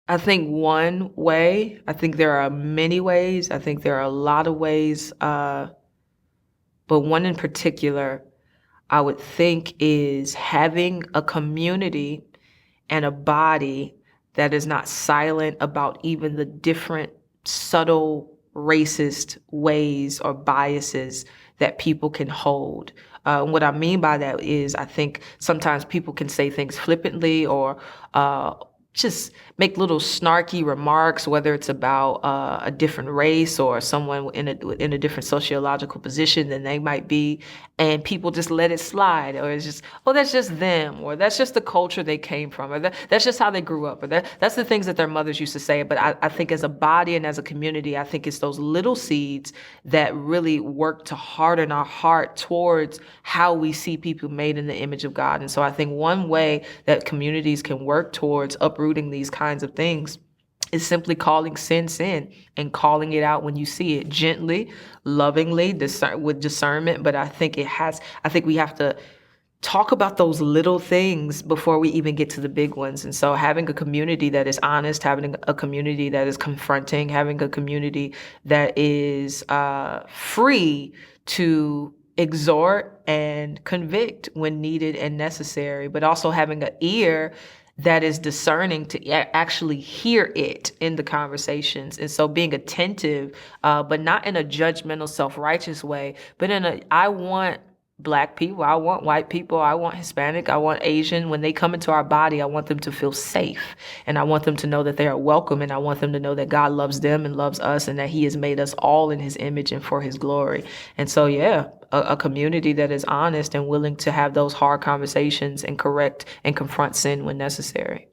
I think one way, I think there are many ways, I think there are a lot of ways, but one in particular I would think is having a community and a body that is not silent about even the different subtle racist ways or biases that people can hold. What I mean by that is I think sometimes people can say things flippantly or just make little snarky remarks, whether it's about a different race or someone in a different sociological position than they might be, and people just let it slide, or it's just, oh, that's just them, or that's just the culture they came from, or that's just how they grew up, or that's the things that their mothers used to say. But I think as a body and as a community, I think it's those little seeds that really work to harden our heart towards how we see people made in the image of God. And so I think one way that communities can work towards uprooting these kinds of things is simply calling sin and calling it out when you see it gently, lovingly, with discernment. But I think we have to talk about those little things before we even get to the big ones. And so having a community that is honest, having a community that is confronting, having a community that is free to exhort and convict when needed and necessary, but also having an ear that is discerning to actually hear it in the conversations. And so being attentive, but not in a judgmental, self-righteous way, but I want Black people, I want white people, I want Hispanic, I want Asian. When they come into our body, I want them to feel safe. And I want them to know that they are welcome. And I want them to know that God loves them and loves us, and that he has made us all in his image and for his glory. And so, yeah, a community that is honest and willing to have those hard conversations and correct and confront sin when necessary.